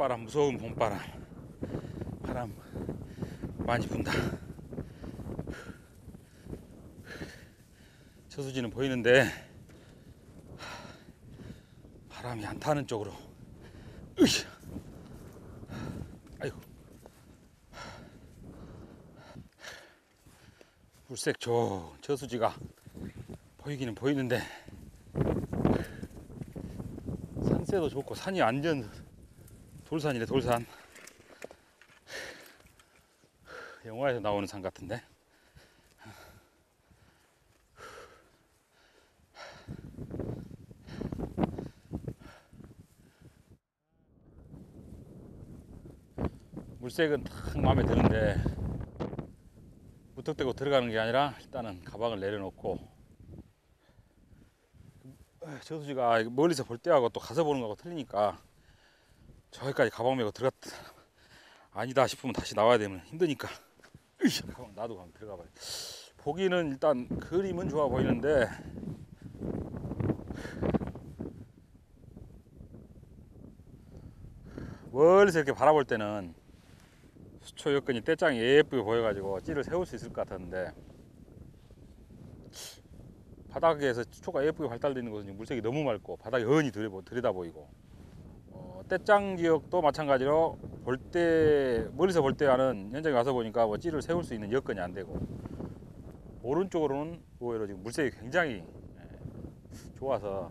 봄바람, 무서운 봄바람. 바람 많이 분다. 저수지는 보이는데 바람이 안 타는 쪽으로. 으쌰. 아이고. 물색 좋은 저수지가 보이기는 보이는데 산세도 좋고 산이 완전 돌산이래. 돌산. 영화에서 나오는 산 같은데. 물색은 딱 마음에 드는데 무턱대고 들어가는 게 아니라 일단은 가방을 내려놓고, 저수지가 멀리서 볼 때하고 또 가서 보는 거하고 틀리니까 저기까지 가방 메고 들어갔다 아니다 싶으면 다시 나와야 되면 힘드니까 가방 놔두고 한번 들어가 봐요. 보기는 일단 그림은 좋아 보이는데 멀리서 이렇게 바라볼 때는 수초 여건이 떼짱이 예쁘게 보여가지고 찌를 세울 수 있을 것 같았는데, 바닥에서 수초가 예쁘게 발달되어 있는 곳은 물색이 너무 맑고 바닥이 훤히 들여다 보이고, 떼짱 지역도 마찬가지로 볼 때 멀리서 볼 때와는 현장에 와서 보니까 뭐 찌를 세울 수 있는 여건이 안 되고, 오른쪽으로는 의외로 지금 물색이 굉장히 좋아서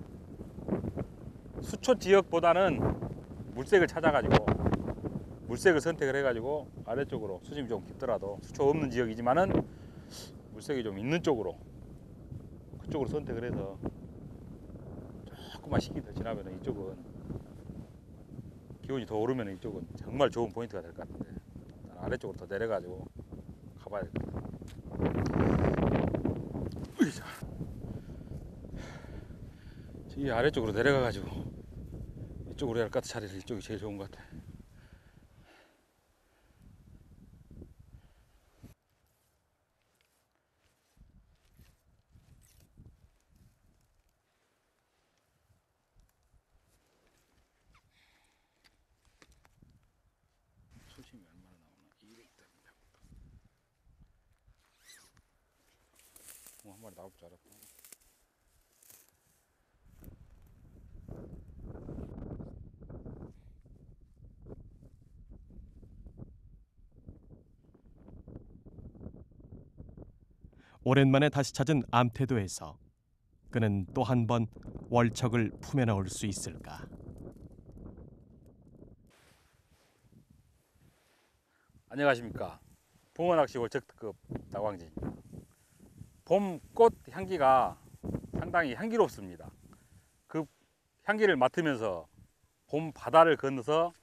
수초 지역보다는 물색을 찾아가지고 물색을 선택을 해가지고 아래쪽으로, 수심이 좀 깊더라도 수초 없는 지역이지만은 물색이 좀 있는 쪽으로, 그쪽으로 선택을 해서 조금만 시기 더 지나면 이쪽은 기온이 더 오르면 이쪽은 정말 좋은 포인트가 될 것 같은데, 아래쪽으로 더 내려가지고 가봐야 될 것 같아요. 이 아래쪽으로 내려가가지고 이쪽으로 해야 할 것 같아. 자리를 이쪽이 제일 좋은 것 같아. 수심이 얼마나 나오나? 200m. 한 마리 나올 줄 알았고. 오랜만에 다시 찾은 암태도에서 그는 또 한 번 월척을 품에 넣을 수 있을까? 안녕하십니까. 붕어낚시 월척특급 나광진입니다. 봄 꽃 향기가 상당히 향기롭습니다. 그 향기를 맡으면서 봄 바다를 건너서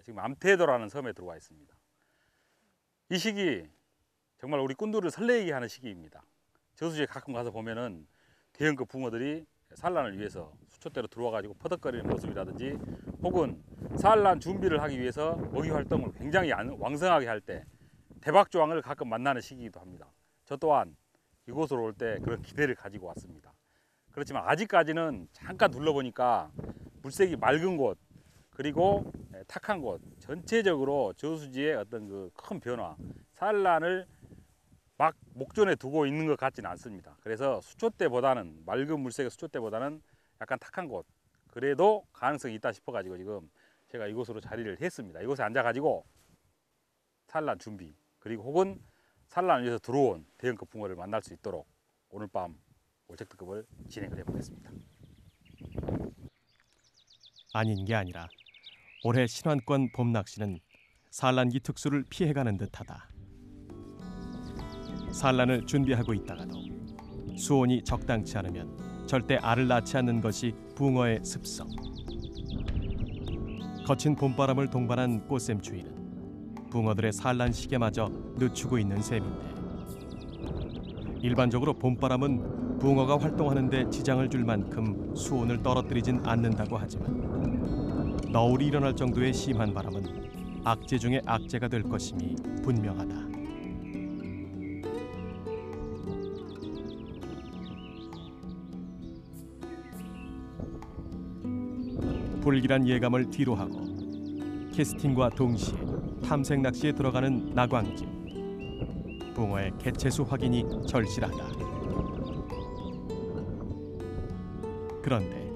지금 암태도라는 섬에 들어와 있습니다. 이 시기 정말 우리 꾼들을 설레게 하는 시기입니다. 저수지에 가끔 가서 보면은 대형급 붕어들이 산란을 위해서 수초대로 들어와 가지고 퍼덕거리는 모습이라든지, 혹은 산란 준비를 하기 위해서 먹이 활동을 굉장히 왕성하게 할 때 대박조항을 가끔 만나는 시기이기도 합니다. 저 또한 이곳으로 올 때 그런 기대를 가지고 왔습니다. 그렇지만 아직까지는 잠깐 둘러보니까 물색이 맑은 곳, 그리고 탁한 곳, 전체적으로 저수지의 어떤 그 큰 변화, 산란을 막 목전에 두고 있는 것 같지는 않습니다. 그래서 수초 때보다는, 맑은 물색의 수초 때보다는 약간 탁한 곳, 그래도 가능성이 있다 싶어 가지고 지금 제가 이곳으로 자리를 했습니다. 이곳에 앉아 가지고 산란 준비, 그리고 혹은 산란을 위해서 들어온 대형급 붕어를 만날 수 있도록 오늘 밤 월척특급을 진행을 해보겠습니다. 아닌 게 아니라 올해 신환권 봄낚시는 산란기 특수를 피해가는 듯하다. 산란을 준비하고 있다가도 수온이 적당치 않으면 절대 알을 낳지 않는 것이 붕어의 습성. 거친 봄바람을 동반한 꽃샘추위는 붕어들의 산란 시기마저 늦추고 있는 셈인데, 일반적으로 봄바람은 붕어가 활동하는 데 지장을 줄 만큼 수온을 떨어뜨리진 않는다고 하지만 너울이 일어날 정도의 심한 바람은 악재 중의 악재가 될 것임이 분명하다. 불길한 예감을 뒤로하고 캐스팅과 동시에 탐색 낚시에 들어가는 나광진. 붕어의 개체수 확인이 절실하다. 그런데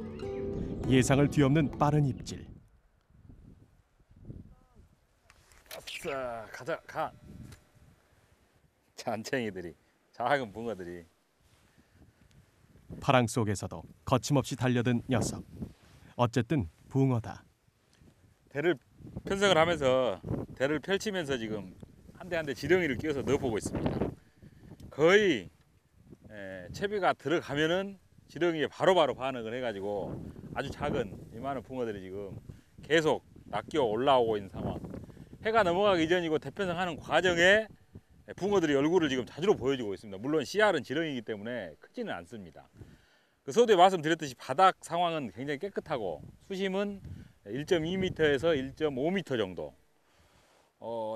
예상을 뒤엎는 빠른 입질. 아싸, 가자, 가. 잔챙이들이, 작은 붕어들이. 파랑 속에서도 거침없이 달려든 녀석. 어쨌든 붕어다. 대를 편성을 하면서 대를 펼치면서 지금 한 대 한 대 지렁이를 끼워서 넣어보고 있습니다. 거의 채비가 들어가면은 지렁이에 바로바로 반응을 해가지고 아주 작은 이만한 붕어들이 지금 계속 낚여 올라오고 있는 상황. 해가 넘어가기 이전이고 대편성하는 과정에 붕어들이 얼굴을 지금 자주로 보여주고 있습니다. 물론 씨알은 지렁이기 때문에 크지는 않습니다. 그 서두에 말씀드렸듯이 바닥 상황은 굉장히 깨끗하고 수심은 1.2m에서 1.5m 정도.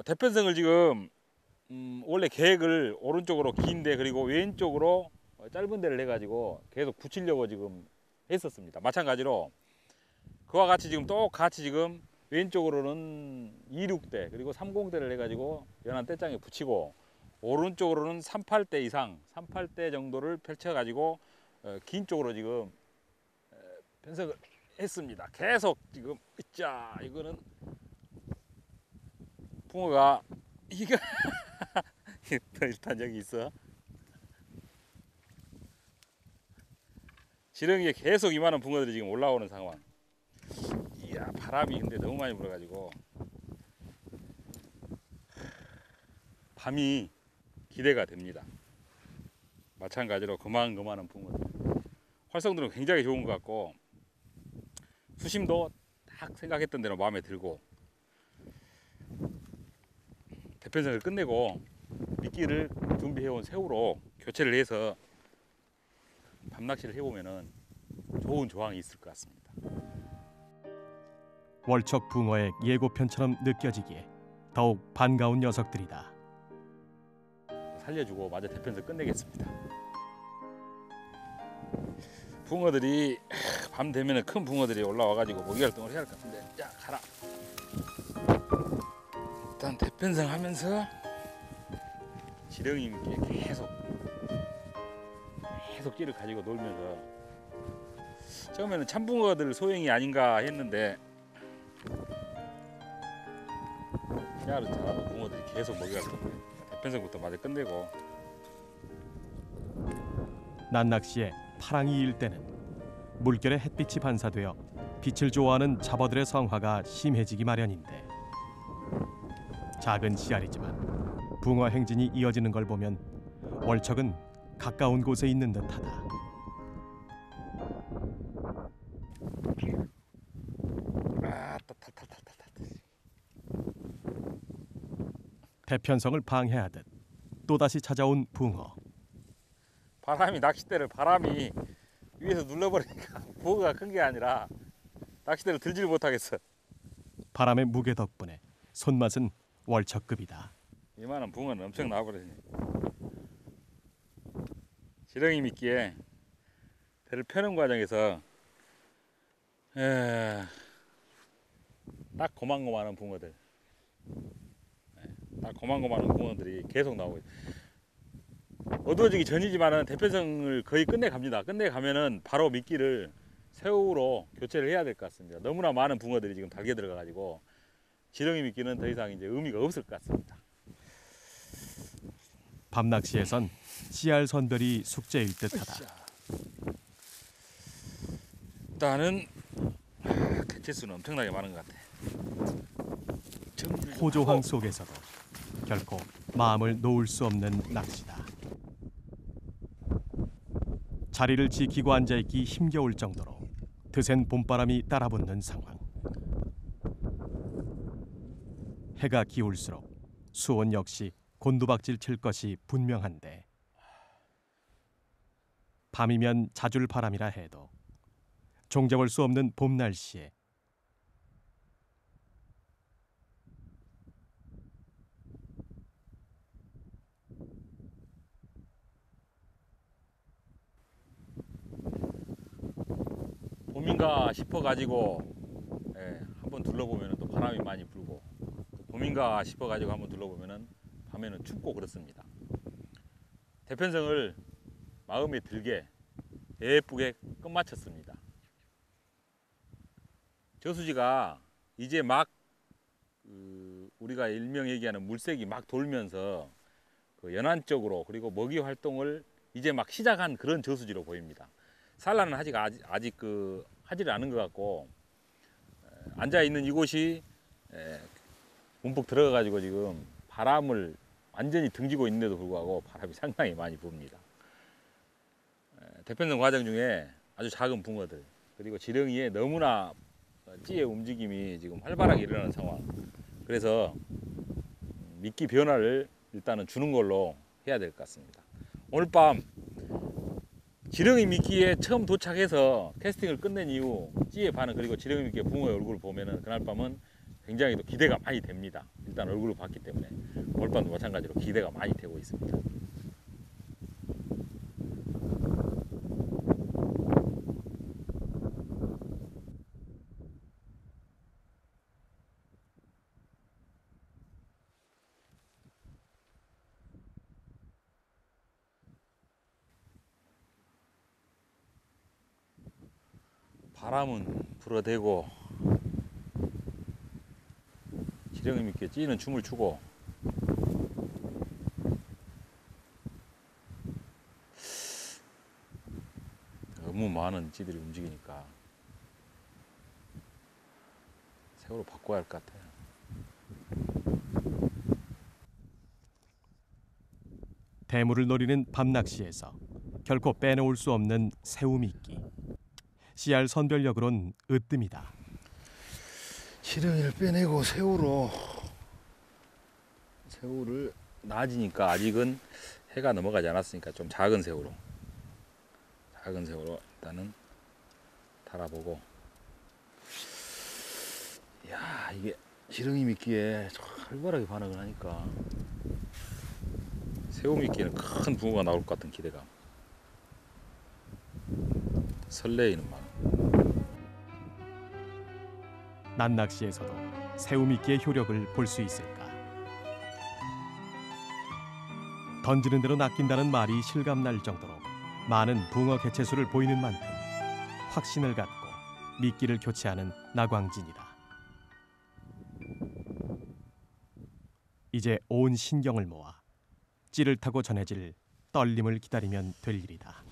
대편성을 지금 원래 계획을 오른쪽으로 긴데 그리고 왼쪽으로 짧은 데를 해가지고 계속 붙이려고 지금 했었습니다. 마찬가지로 그와 같이 지금 똑같이 지금 왼쪽으로는 26대 그리고 30대를 해가지고 연한 떼장에 붙이고 오른쪽으로는 38대 이상 38대 정도를 펼쳐가지고 긴 쪽으로 지금 편성을 했습니다. 계속 지금 자 이거는 붕어가 이거 일단 여기 있어. 지렁이에 계속 이만한 붕어들이 지금 올라오는 상황. 이야 바람이 근데 너무 많이 불어가지고 밤이 기대가 됩니다. 마찬가지로 그만한 붕어들. 활성도는 굉장히 좋은 것 같고 수심도 딱 생각했던 대로 마음에 들고 대편성을 끝내고 미끼를 준비해온 새우로 교체를 해서 밤낚시를 해보면은 좋은 조항이 있을 것 같습니다. 월척 붕어의 예고편처럼 느껴지기에 더욱 반가운 녀석들이다. 살려주고 마저 대편성 끝내겠습니다. 붕어들이 밤 되면은 큰 붕어들이 올라와가지고 모기 활동을 해야 할 것 같은데, 자 가라. 일단 대편성 하면서 지렁이께 계속 찌를 가지고 놀면서 처음에는 참붕어들 소형이 아닌가 했는데 씨알은 잘하는 붕어들이 계속 먹이 활동을 대편성부터 마저 끝내고. 낮낚시에 파랑이 일 때는 물결에 햇빛이 반사되어 빛을 좋아하는 잡어들의 성화가 심해지기 마련인데 작은 씨알이지만 붕어 행진이 이어지는 걸 보면 월척은 가까운 곳에 있는 듯하다. 대편성을 방해하듯 또다시 찾아온 붕어. 바람이 낚싯대를 바람이 위에서 눌러버리니까 붕어가 큰 게 아니라 낚싯대를 들지를 못하겠어. 바람의 무게 덕분에 손맛은 월척급이다. 이만한 붕어는 엄청 나와버리네. 지렁이 미끼에 대를 펴는 과정에서 딱 고만고만한 붕어들, 딱 고만고만한 붕어들이 계속 나오고 있어요. 어두워지기 전이지만은 대편성을 거의 끝내갑니다. 끝내가면은 바로 미끼를 새우로 교체를 해야 될 것 같습니다. 너무나 많은 붕어들이 지금 달게 들어가가지고 지렁이 미끼는 더 이상 이제 의미가 없을 것 같습니다. 밤낚시에선 씨알 선별이 숙제일 듯하다. 일단은 개체수는 엄청나게 많은 것 같아. 호조항 속에서도 결코 마음을 놓을 수 없는 낚시다. 자리를 지키고 앉아있기 힘겨울 정도로 드센 봄바람이 따라붙는 상황. 해가 기울수록 수온 역시 곤두박질 칠 것이 분명한데 밤이면 자줄 바람이라 해도 종잡을 수 없는 봄 날씨에 봄인가 싶어가지고 한번 둘러보면 또 바람이 많이 불고 봄인가 싶어가지고 한번 둘러보면은 밤에는 춥고 그렇습니다. 대편성을 마음에 들게 예쁘게 끝마쳤습니다. 저수지가 이제 막 우리가 일명 얘기하는 물색이 막 돌면서 그 연안 쪽으로 그리고 먹이 활동을 이제 막 시작한 그런 저수지로 보입니다. 산란은 아직 하지를 않은 것 같고 앉아 있는 이곳이 문득 들어가 가지고 지금 바람을 완전히 등지고 있는데도 불구하고 바람이 상당히 많이 붑니다. 대편성 과정 중에 아주 작은 붕어들 그리고 지렁이의 너무나 찌의 움직임이 지금 활발하게 일어나는 상황. 그래서 미끼 변화를 일단은 주는 걸로 해야 될 것 같습니다. 오늘 밤 지렁이 미끼에 처음 도착해서 캐스팅을 끝낸 이후 찌의 반응 그리고 지렁이 미끼의 붕어의 얼굴을 보면은 그날 밤은 굉장히 또 기대가 많이 됩니다. 일단 얼굴을 봤기 때문에 오늘 밤도 마찬가지로 기대가 많이 되고 있습니다. 바람은 불어대고 지렁이 미끼에 찌는 춤을 추고 너무 많은 찌들이 움직이니까 새우로 바꿔야 할 것 같아요. 대물을 노리는 밤낚시에서 결코 빼놓을 수 없는 새우미끼. 씨알 선별력으론 으뜸이다. 지렁이를 빼내고 새우를 낮이니까 아직은 해가 넘어가지 않았으니까 좀 작은 새우로 일단은 달아보고. 이야, 이게 지렁이 미끼에 활발하게 반응을 하니까 새우 미끼에는 큰 붕어가 나올 것 같은 기대감, 설레이는 마음. 난낚시에서도 새우미끼의 효력을 볼 수 있을까? 던지는 대로 낚인다는 말이 실감날 정도로 많은 붕어 개체수를 보이는 만큼 확신을 갖고 미끼를 교체하는 나광진이다. 이제 온 신경을 모아 찌를 타고 전해질 떨림을 기다리면 될 일이다.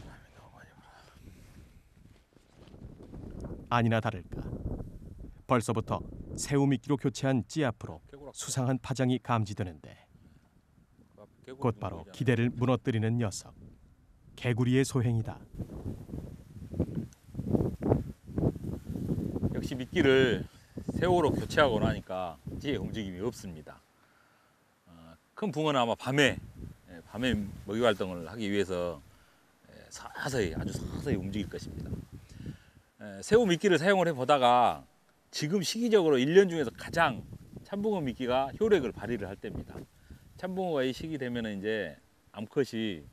아니나 다를까 벌써부터 새우미끼로 교체한 찌 앞으로 수상한 파장이 감지되는데 곧바로 기대를 무너뜨리는 녀석, 개구리의 소행이다. 역시 미끼를 새우로 교체하고 나니까 찌의 움직임이 없습니다. 큰 붕어는 아마 밤에 먹이 활동을 하기 위해서 아주 서서히 움직일 것입니다. 새우 미끼를 사용을 해보다가 지금 시기적으로 1년 중에서 가장 참붕어 미끼가 효력을 발휘를 할 때입니다. 참붕어가 이 시기 되면 이제 암컷이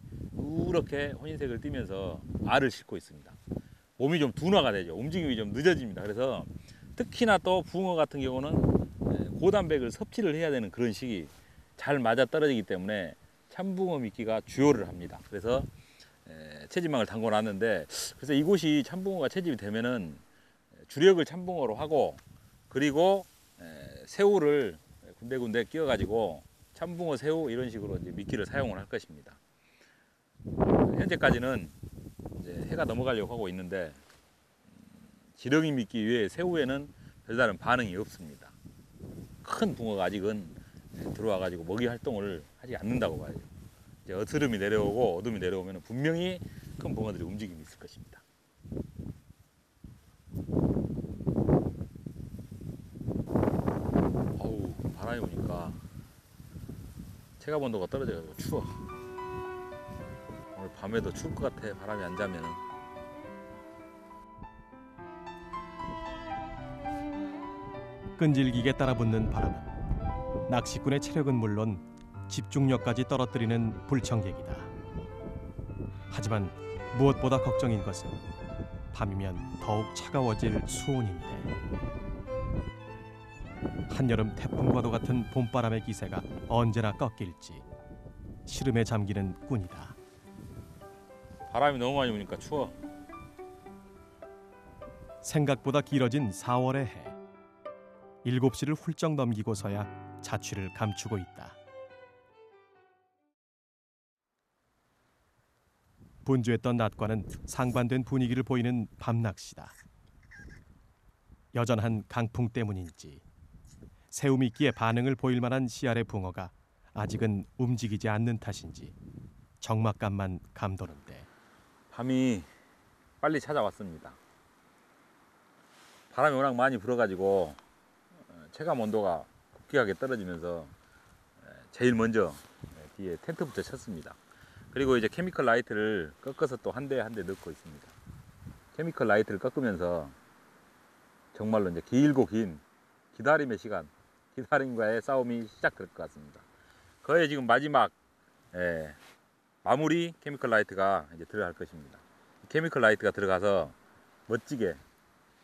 이렇게 혼인색을 띠면서 알을 싣고 있습니다. 몸이 좀 둔화가 되죠. 움직임이 좀 늦어집니다. 그래서 특히나 또 붕어 같은 경우는 고단백을 섭취를 해야 되는 그런 시기, 잘 맞아 떨어지기 때문에 참붕어 미끼가 주요를 합니다. 그래서 체지방을 담궈 놨는데, 그래서 이곳이 참붕어가 채집이 되면은 주력을 참붕어로 하고, 그리고 새우를 군데군데 끼워 가지고 참붕어, 새우 이런 식으로 이제 미끼를 사용을 할 것입니다. 현재까지는 이제 해가 넘어가려고 하고 있는데 지렁이 미끼 외에 새우에는 별다른 반응이 없습니다. 큰 붕어가 아직은 들어와 가지고 먹이 활동을 하지 않는다고 봐야죠. 이제 어스름이 내려오고 어둠이 내려오면 분명히 큰 붕어들이 움직임이 있을 것입니다. 어우, 바람이 오니까 체감온도가 떨어져가지고 추워. 오늘 밤에도 추울 것 같아. 바람이 안 자면은. 끈질기게 따라붙는 바람은 낚시꾼의 체력은 물론 집중력까지 떨어뜨리는 불청객이다. 하지만 무엇보다 걱정인 것은 밤이면 더욱 차가워질 수온인데. 한여름 태풍과도 같은 봄바람의 기세가 언제나 꺾일지 시름에 잠기는 꾼이다. 바람이 너무 많이 부니까 추워. 생각보다 길어진 4월의 해. 7시를 훌쩍 넘기고서야 자취를 감추고 있다. 분주했던 낮과는 상반된 분위기를 보이는 밤낚시다. 여전한 강풍 때문인지 새우미끼에 반응을 보일 만한 씨알의 붕어가 아직은 움직이지 않는 탓인지 적막감만 감도는데 밤이 빨리 찾아왔습니다. 바람이 워낙 많이 불어가지고 체감 온도가 급격하게 떨어지면서 제일 먼저 뒤에 텐트부터 쳤습니다. 그리고 이제 케미컬 라이트를 꺾어서 또 한 대 한 대 넣고 있습니다. 케미컬 라이트를 꺾으면서 정말로 이제 길고 긴 기다림의 시간, 기다림과의 싸움이 시작될 것 같습니다. 거의 지금 마지막 마무리 케미컬 라이트가 이제 들어갈 것입니다. 케미컬 라이트가 들어가서 멋지게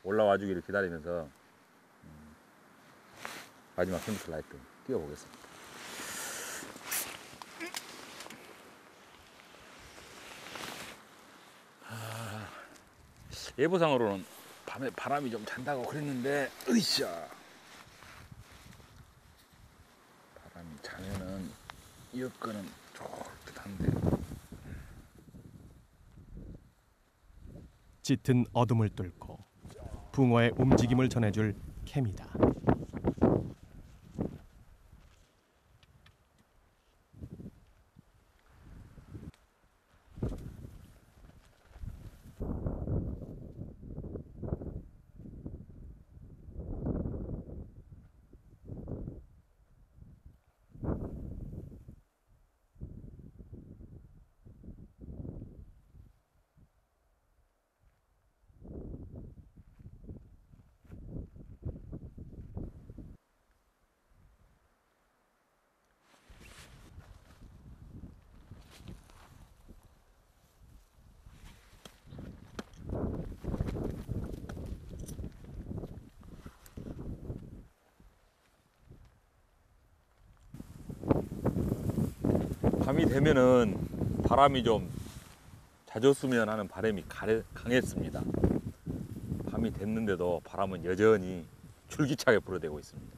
올라와 주기를 기다리면서 마지막 케미컬 라이트 띄워보겠습니다. 예보상으로는 밤에 바람이 좀 잔다고 그랬는데 으쌰, 바람이 자면은 여건은 좋을 듯한데. 짙은 어둠을 뚫고 붕어의 움직임을 전해줄 캠이다. 밤이 되면은 바람이 좀 잦았으면 하는 바람이 강했습니다. 밤이 됐는데도 바람은 여전히 줄기차게 불어대고 있습니다.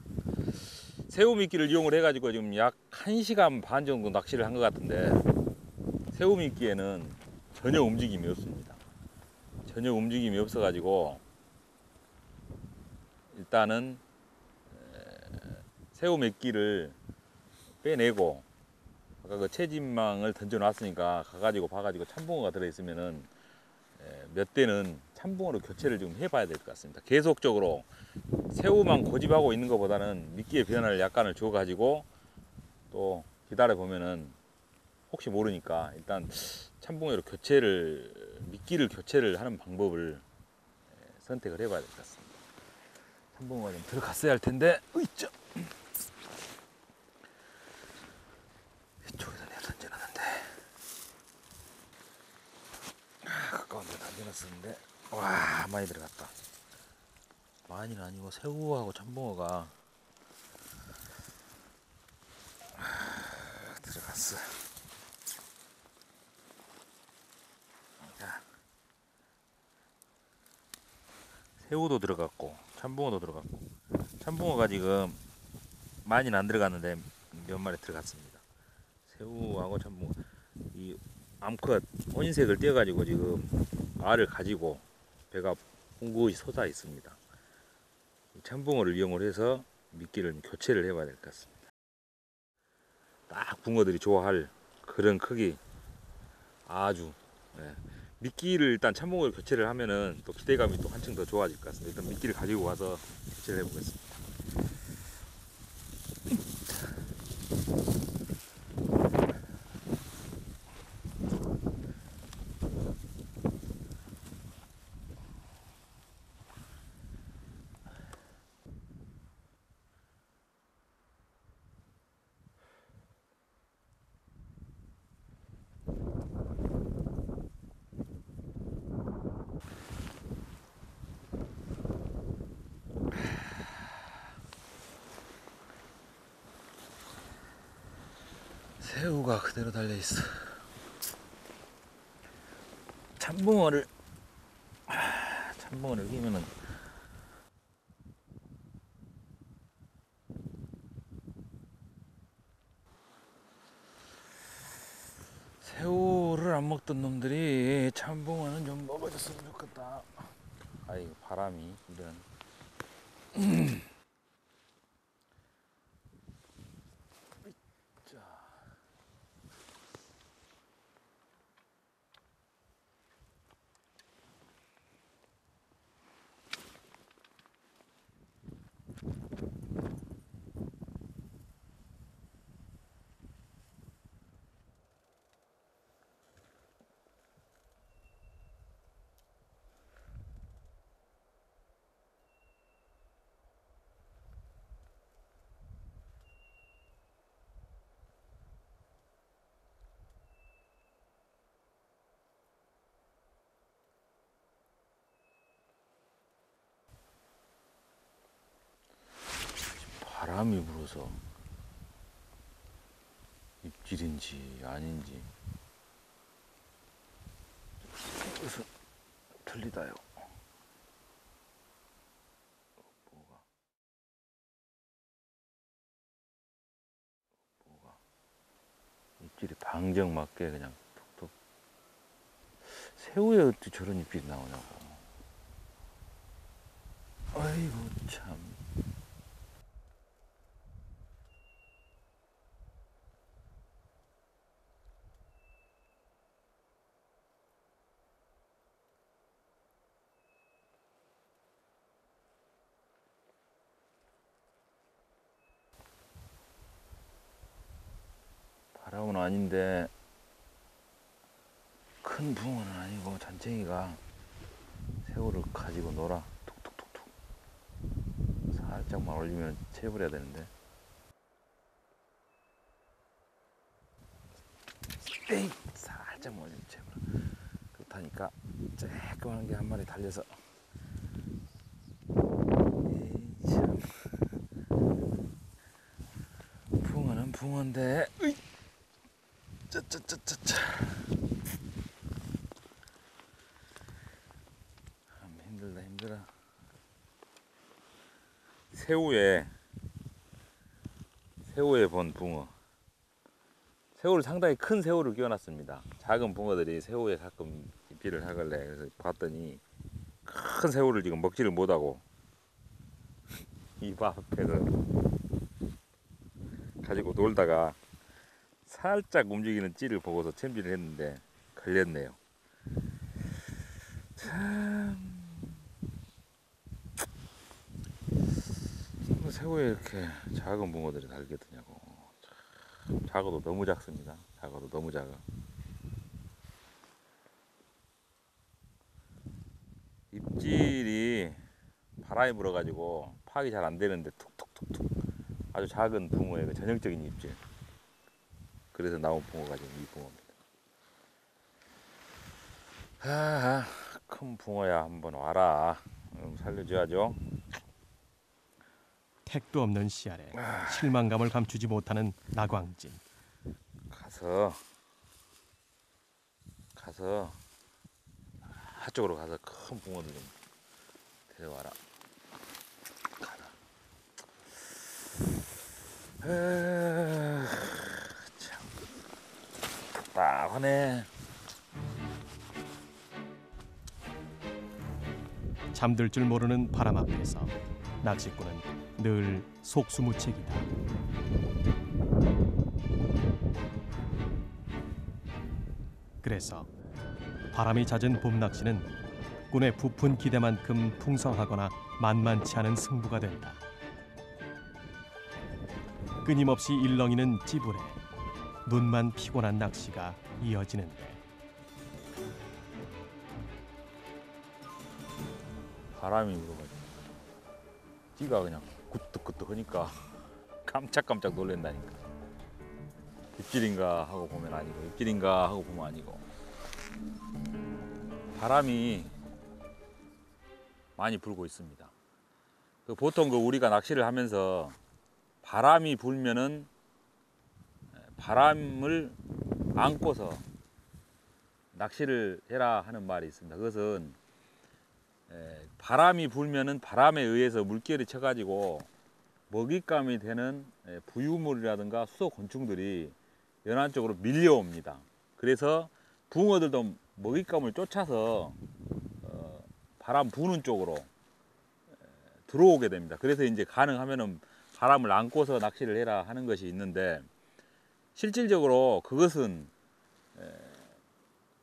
새우미끼를 이용을 해가지고 지금 약 1시간 반 정도 낚시를 한 것 같은데 새우미끼에는 전혀 움직임이 없습니다. 전혀 움직임이 없어가지고 일단은 새우미끼를 빼내고 아까 그 채집망을 던져놨으니까 가가지고 봐가지고 참붕어가 들어있으면은 몇 대는 참붕어로 교체를 좀 해봐야 될 것 같습니다. 계속적으로 새우만 고집하고 있는 것보다는 미끼의 변화를 약간을 줘가지고 또 기다려 보면은 혹시 모르니까 일단 참붕어로 미끼를 교체를 하는 방법을 선택을 해봐야 될 것 같습니다. 참붕어가 좀 들어갔어야 할 텐데, 으이짜! 이쪽에다 내가 던져놨는데 가까운 데 던져놨었는데 와, 많이 들어갔다. 많이는 아니고 새우하고 참붕어가 들어갔어. 자, 새우도 들어갔고 참붕어도 들어갔고 참붕어가 지금 많이는 안 들어갔는데 몇 마리 들어갔습니다. 새우하고 참붕어 이 암컷 혼색을 떼어가지고 지금 알을 가지고 배가 풍부히 솟아 있습니다. 참붕어를 이용을 해서 미끼를 교체를 해봐야 될 것 같습니다. 딱 붕어들이 좋아할 그런 크기, 아주 미끼를 일단 참붕어를 교체를 하면은 또 기대감이 또 한층 더 좋아질 것 같습니다. 일단 미끼를 가지고 와서 교체를 해보겠습니다. 새우가 그대로 달려 있어. 참붕어를 끼면은 새우를 안 먹던 놈들이 참붕어는 좀 먹어줬으면 좋겠다. 아이 바람이 이런. 자. 바람이 불어서 입질인지 아닌지 여기서 들리다요. 뭐가 입질이 방정 맞게 그냥 툭툭. 새우에 어떻게 저런 입질이 나오냐고. 아이고 참. 바람은 아닌데 큰 붕어는 아니고 잔챙이가 새우를 가지고 놀아. 툭툭툭툭. 살짝만 올리면 채버려야 되는데. 에이, 살짝만 올리면 채버려. 그렇다니까 쬐끄만한 게 한 마리 달려서. 에이, 참. 붕어는 붕어인데. 으이. 짜짜짜짜짜. 힘들다 힘들어. 새우에 본 붕어. 새우를 상당히 큰 새우를 끼워놨습니다. 작은 붕어들이 새우에 가끔 입질을 하길래 그래서 봤더니 큰 새우를 지금 먹지를 못하고 입 앞에서 가지고 놀다가 살짝 움직이는 찌를 보고서 챔질을 했는데 걸렸네요. 참 새우에 이렇게 작은 붕어들이 달겠더냐고. 참 작아도 너무 작습니다. 작아도 너무 작아. 입질이 바람이 불어가지고 파악이 잘 안 되는데 툭툭툭툭 아주 작은 붕어의 그 전형적인 입질. 그래서 나온 붕어가 지금 이 붕어입니다. 큰 붕어야 한번 와라. 살려줘야죠. 택도 없는 씨알에 실망감을 감추지 못하는 나광진. 가서 한쪽으로 가서 큰 붕어들 좀 데려와라. 가라. 참 답답하네. 잠들 줄 모르는 바람 앞에서 낚시꾼은 늘 속수무책이다. 그래서 바람이 잦은 봄 낚시는 꾼의 부푼 기대만큼 풍성하거나 만만치 않은 승부가 된다. 끊임없이 일렁이는 찌불에 눈만 피곤한 낚시가 이어지는데 바람이 불어가지고 찌가 그냥 굿득굿득 하니까 깜짝깜짝 놀란다니까. 입질인가 하고 보면 아니고, 입질인가 하고 보면 아니고. 바람이 많이 불고 있습니다. 보통 우리가 낚시를 하면서 바람이 불면은 바람을 안고서 낚시를 해라 하는 말이 있습니다. 그것은 바람이 불면은 바람에 의해서 물결이 쳐가지고 먹잇감이 되는 부유물이라든가 수소 곤충들이 연안 쪽으로 밀려옵니다. 그래서 붕어들도 먹잇감을 쫓아서 바람 부는 쪽으로 들어오게 됩니다. 그래서 이제 가능하면은 바람을 안고서 낚시를 해라 하는 것이 있는데, 실질적으로 그것은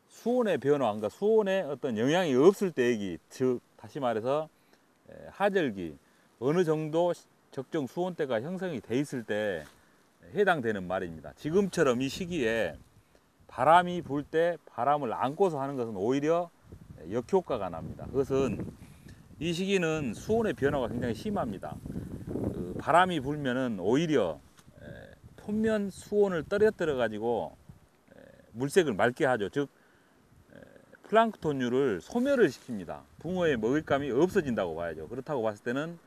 수온의 변화가 수온에 어떤 영향이 없을 때 얘기, 즉 다시 말해서 하절기 어느 정도 적정 수온대가 형성이 돼 있을 때 해당되는 말입니다. 지금처럼 이 시기에 바람이 불 때 바람을 안고서 하는 것은 오히려 역효과가 납니다. 그것은 이 시기는 수온의 변화가 굉장히 심합니다. 바람이 불면은 오히려 표면 수온을 떨어뜨려 가지고 물색을 맑게 하죠. 즉 플랑크톤류를 소멸을 시킵니다. 붕어의 먹잇감이 없어진다고 봐야죠. 그렇다고 봤을 때는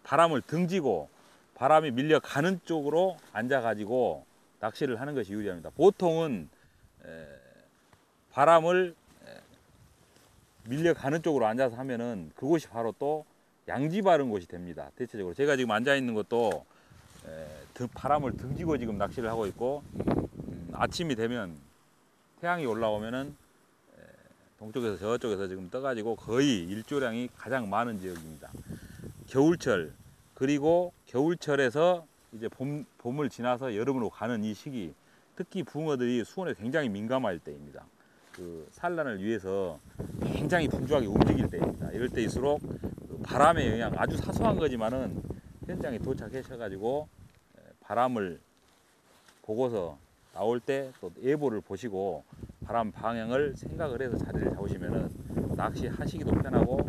바람을 등지고 바람이 밀려가는 쪽으로 앉아가지고 낚시를 하는 것이 유리합니다. 보통은 바람을 밀려가는 쪽으로 앉아서 하면은 그곳이 바로 또 양지 바른 곳이 됩니다. 대체적으로 제가 지금 앉아 있는 것도 바람을 등지고 지금 낚시를 하고 있고, 아침이 되면 태양이 올라오면은 동쪽에서 저쪽에서 지금 떠가지고 거의 일조량이 가장 많은 지역입니다. 겨울철, 그리고 겨울철에서 이제 봄을 지나서 여름으로 가는 이 시기, 특히 붕어들이 수온에 굉장히 민감할 때입니다. 그 산란을 위해서 굉장히 분주하게 움직일 때입니다. 이럴 때일수록 바람의 영향, 아주 사소한 거지만은 현장에 도착하셔가지고 바람을 보고서 나올 때 또 예보를 보시고 바람 방향을 생각을 해서 자리를 잡으시면은 낚시 하시기도 편하고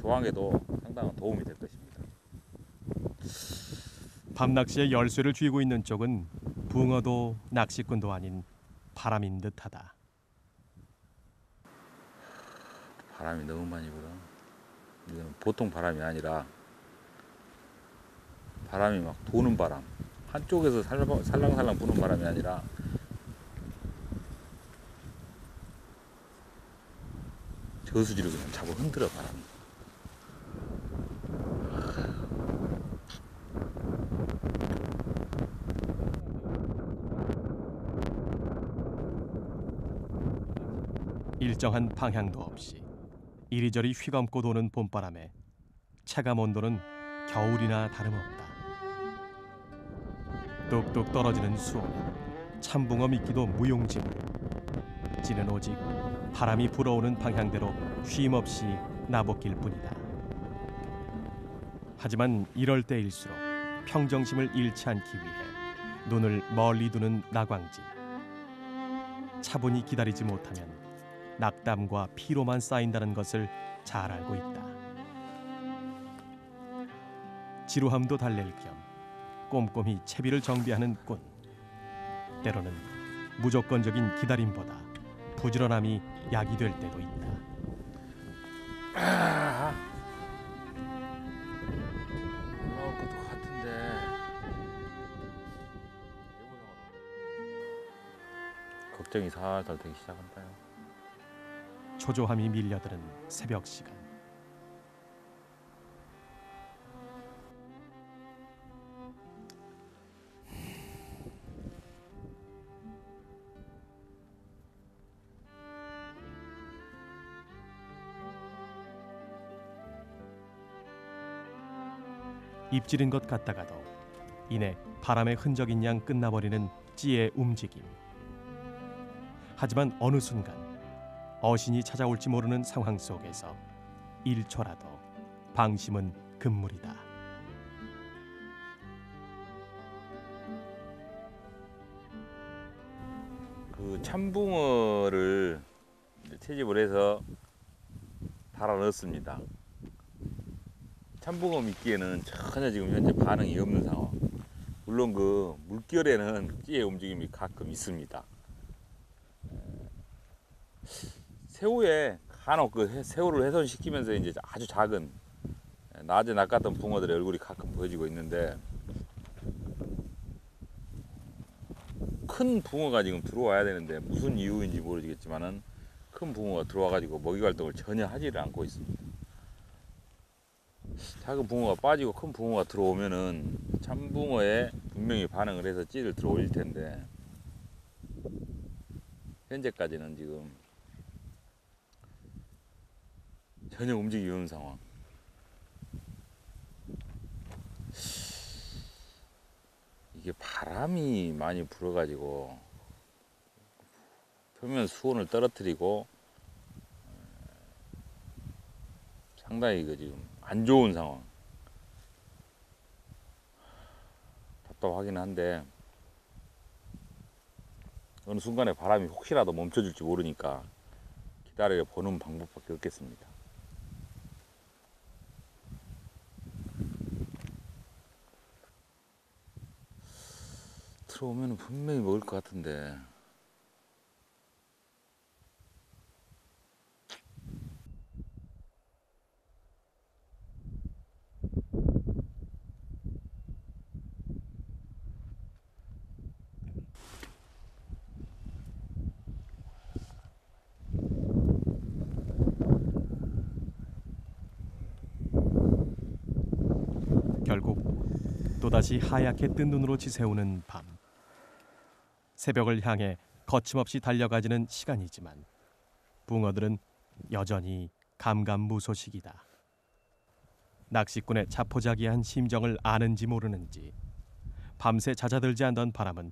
조항에도 상당한 도움이 될 것입니다. 밤낚시의 열쇠를 쥐고 있는 쪽은 붕어도 낚시꾼도 아닌 바람인 듯하다. 바람이 너무 많이 불어. 이거는 보통 바람이 아니라 바람이 막 도는 바람, 한쪽에서 살랑살랑 부는 바람이 아니라 저수지를 그냥 잡아 흔들어 바람이. 일정한 방향도 없이 이리저리 휘감고 도는 봄바람에 체감 온도는 겨울이나 다름없다. 뚝뚝 떨어지는 수온에 참붕어 미끼도 무용지물. 찌는 오직 바람이 불어오는 방향대로 쉼없이 나봇길 뿐이다. 하지만 이럴 때일수록 평정심을 잃지 않기 위해 눈을 멀리 두는 나광진. 차분히 기다리지 못하면 낙담과 피로만 쌓인다는 것을 잘 알고 있다. 지루함도 달랠 겸 꼼꼼히 채비를 정비하는 꾼. 때로는 무조건적인 기다림보다 부지런함이 약이 될 때도 있다. 올라올 것도 같은데 걱정이 살살 되기 시작한다요. 초조함이 밀려드는 새벽 시간. 입질인 것 같다가도 이내 바람의 흔적인 양 끝나버리는 찌의 움직임. 하지만 어느 순간 어신이 찾아올지 모르는 상황 속에서 1초라도 방심은 금물이다. 그 참붕어를 채집을 해서 달아 넣었습니다. 참붕어 미끼에는 전혀 지금 현재 반응이 없는 상황. 물론 그 물결에는 찌의 움직임이 가끔 있습니다. 새우에 간혹 그 새우를 훼손시키면서 이제 아주 작은 낮에 낚았던 붕어들의 얼굴이 가끔 보여지고 있는데, 큰 붕어가 지금 들어와야 되는데 무슨 이유인지 모르겠지만은 큰 붕어가 들어와가지고 먹이 활동을 전혀 하지를 않고 있습니다. 작은 붕어가 빠지고 큰 붕어가 들어오면은 참붕어에 분명히 반응을 해서 찌를 들어올릴 텐데 현재까지는 지금 전혀 움직이기 없는 상황. 이게 바람이 많이 불어가지고 표면 수온을 떨어뜨리고 상당히 그 지금 안 좋은 상황. 답답하긴 한데 어느 순간에 바람이 혹시라도 멈춰줄지 모르니까 기다려 보는 방법밖에 없겠습니다. 들어오면 분명히 먹을 것 같은데 결국 또다시 하얗게 뜬 눈으로 지새우는 밤. 새벽을 향해 거침없이 달려가지는 시간이지만 붕어들은 여전히 감감무소식이다. 낚시꾼의 자포자기한 심정을 아는지 모르는지 밤새 잦아들지 않던 바람은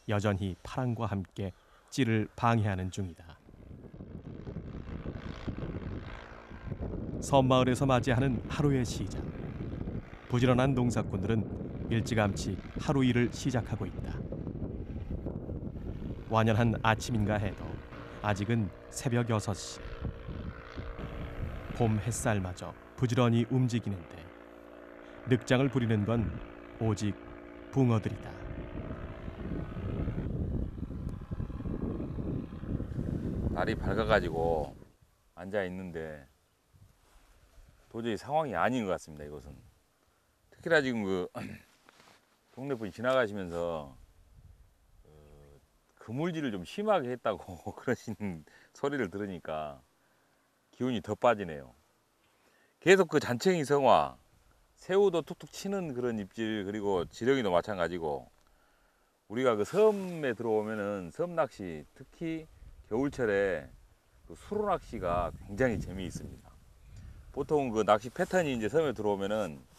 여전히 파랑과 함께 찌를 방해하는 중이다. 섬마을에서 맞이하는 하루의 시작. 부지런한 농사꾼들은 일찌감치 하루 일을 시작하고 있다. 완연한 아침인가 해도 아직은 새벽 6시. 봄 햇살마저 부지런히 움직이는데 늑장을 부리는 건 오직 붕어들이다. 날이 밝아가지고 앉아 있는데 도저히 상황이 아닌 것 같습니다. 이것은 특히나 지금 그 동네 분이 지나가시면서 그물질을 좀 심하게 했다고 그러시는 소리를 들으니까 기운이 더 빠지네요. 계속 그 잔챙이 성화, 새우도 툭툭 치는 그런 입질, 그리고 지렁이도 마찬가지고 우리가 그 섬에 들어오면은 섬 낚시, 특히 겨울철에 그 수로 낚시가 굉장히 재미있습니다. 보통 그 낚시 패턴이 이제 섬에 들어오면은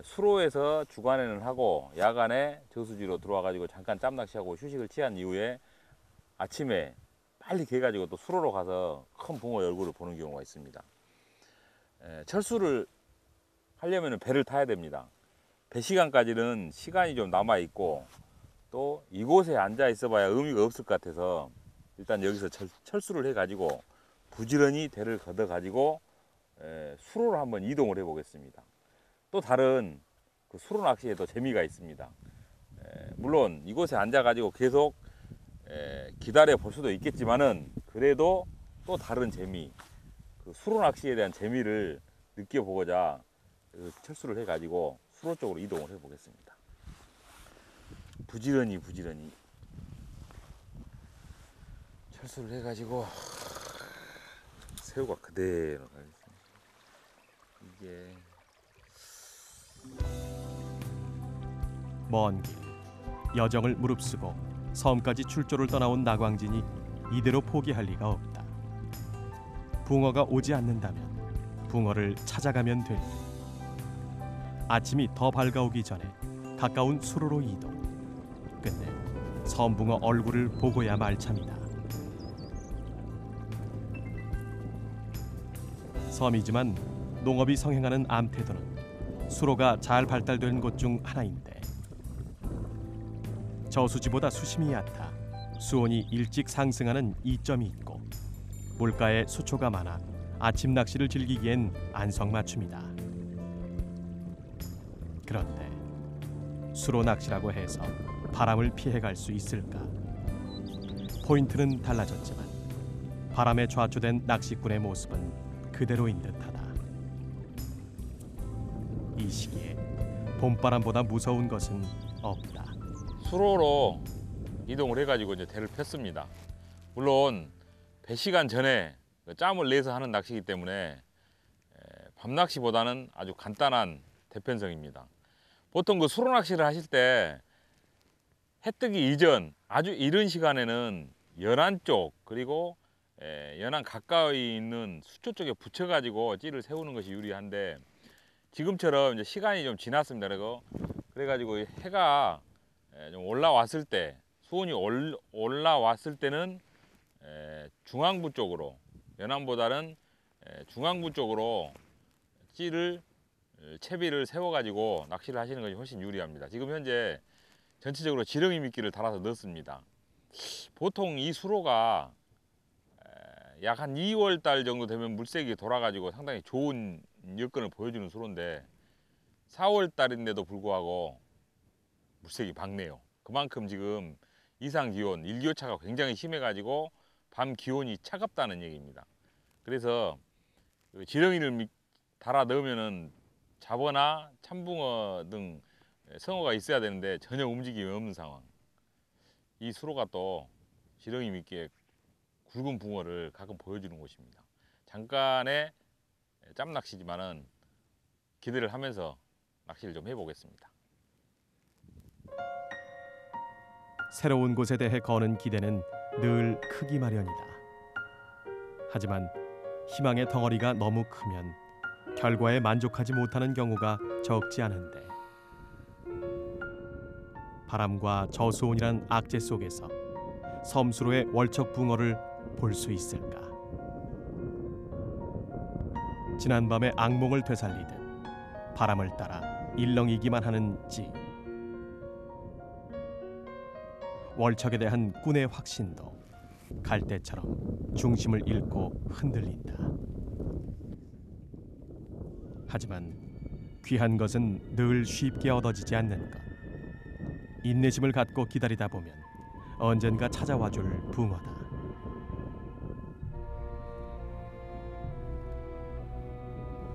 수로에서 주간에는 하고 야간에 저수지로 들어와 가지고 잠깐 짬 낚시하고 휴식을 취한 이후에 아침에 빨리 개 가지고 또 수로로 가서 큰 붕어 얼굴을 보는 경우가 있습니다. 철수를 하려면 배를 타야 됩니다. 배 시간까지는 시간이 좀 남아 있고 또 이곳에 앉아 있어 봐야 의미가 없을 것 같아서 일단 여기서 철수를 해 가지고 부지런히 배를 걷어 가지고 수로로 한번 이동을 해 보겠습니다. 또 다른 그 수로 낚시에도 재미가 있습니다. 물론 이곳에 앉아 가지고 계속 기다려 볼 수도 있겠지만은 그래도 또 다른 재미, 그 수로 낚시에 대한 재미를 느껴보고자 철수를 해 가지고 수로 쪽으로 이동을 해 보겠습니다. 부지런히 철수를 해 가지고 새우가 그대로 가겠습니다. 이게 먼 길, 여정을 무릅쓰고 섬까지 출조를 떠나온 나광진이 이대로 포기할 리가 없다. 붕어가 오지 않는다면 붕어를 찾아가면 될 일. 아침이 더 밝아오기 전에 가까운 수로로 이동. 끝내 섬붕어 얼굴을 보고야 말 참이다. 섬이지만 농업이 성행하는 암태도는 수로가 잘 발달된 곳 중 하나인데 저수지보다 수심이 얕아 수온이 일찍 상승하는 이점이 있고 물가에 수초가 많아 아침 낚시를 즐기기엔 안성맞춤이다. 그런데 수로 낚시라고 해서 바람을 피해갈 수 있을까? 포인트는 달라졌지만 바람에 좌초된 낚시꾼의 모습은 그대로인 듯하다. 이 시기에 봄바람보다 무서운 것은 없다. 수로로 이동을 해가지고 이제 대를 폈습니다. 물론 배 시간 전에 짬을 내서 하는 낚시이기 때문에 밤 낚시보다는 아주 간단한 대편성입니다. 보통 그 수로 낚시를 하실 때 해 뜨기 이전 아주 이른 시간에는 연안 쪽 그리고 연안 가까이 있는 수초 쪽에 붙여가지고 찌를 세우는 것이 유리한데 지금처럼 이제 시간이 좀 지났습니다. 그래가지고 해가 좀 올라왔을 때 수온이 올라왔을 때는 중앙부 쪽으로 연안보다는 중앙부 쪽으로 찌를 채비를 세워가지고 낚시를 하시는 것이 훨씬 유리합니다. 지금 현재 전체적으로 지렁이 미끼를 달아서 넣습니다. 보통 이 수로가 약 한 2월 달 정도 되면 물색이 돌아가지고 상당히 좋은 여건을 보여주는 수로인데 4월 달인데도 불구하고 물색이 밝네요. 그만큼 지금 이상 기온, 일교차가 굉장히 심해가지고 밤 기온이 차갑다는 얘기입니다. 그래서 지렁이를 달아 넣으면은 잡어나 참붕어 등 성어가 있어야 되는데 전혀 움직임이 없는 상황. 이 수로가 또 지렁이 미끼에 굵은 붕어를 가끔 보여주는 곳입니다. 잠깐의 짬낚시지만은 기대를 하면서 낚시를 좀 해보겠습니다. 새로운 곳에 대해 거는 기대는 늘 크기 마련이다. 하지만 희망의 덩어리가 너무 크면 결과에 만족하지 못하는 경우가 적지 않은데 바람과 저수온이란 악재 속에서 섬수로의 월척 붕어를 볼 수 있을까? 지난밤의 악몽을 되살리듯 바람을 따라 일렁이기만 하는 찌. 월척에 대한 꾼의 확신도 갈대처럼 중심을 잃고 흔들린다. 하지만 귀한 것은 늘 쉽게 얻어지지 않는 것. 인내심을 갖고 기다리다 보면 언젠가 찾아와줄 붕어다.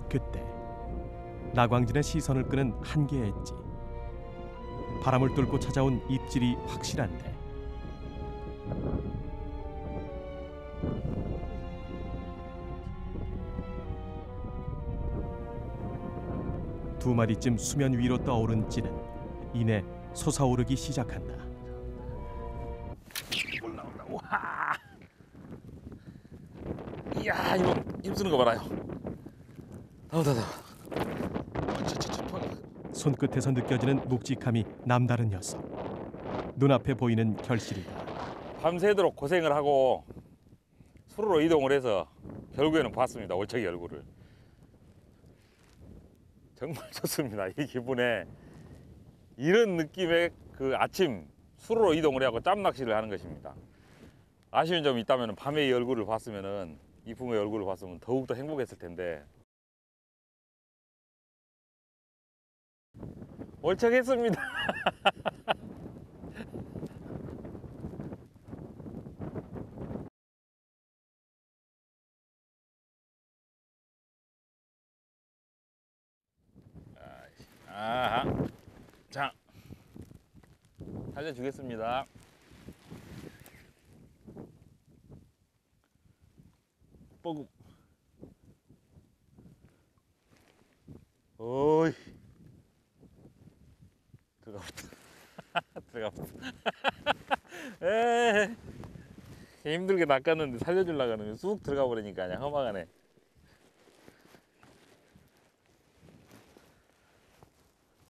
그때 나광진의 시선을 끄는 한 개의 찌. 바람을 뚫고 찾아온 입질이 확실한데 두 마디쯤 수면 위로 떠오른 찌는 이내 솟아오르기 시작한다. 올라온다. 와! 이야, 이거 힘쓰는 거 봐라요. 나온다. 손끝에서 느껴지는 묵직함이 남다른 녀석. 눈앞에 보이는 결실이다. 밤새도록 고생을 하고 수로로 이동을 해서 결국에는 봤습니다. 월척이 얼굴을. 정말 좋습니다. 이 기분에 이런 느낌의 그 아침 수로로 이동을 하고 짬낚시를 하는 것입니다. 아쉬운 점이 있다면 밤에 이 얼굴을 봤으면은 이 붕어의 얼굴을 봤으면 더욱더 행복했을 텐데 월척했습니다. 아하. 자, 살려주겠습니다. 뻐금. 어이. 들어가봤다. 들어가봤다. 에이. 힘들게 낚았는데 살려주려고 하는 쑥 들어가 버리니까 그냥 허망하네.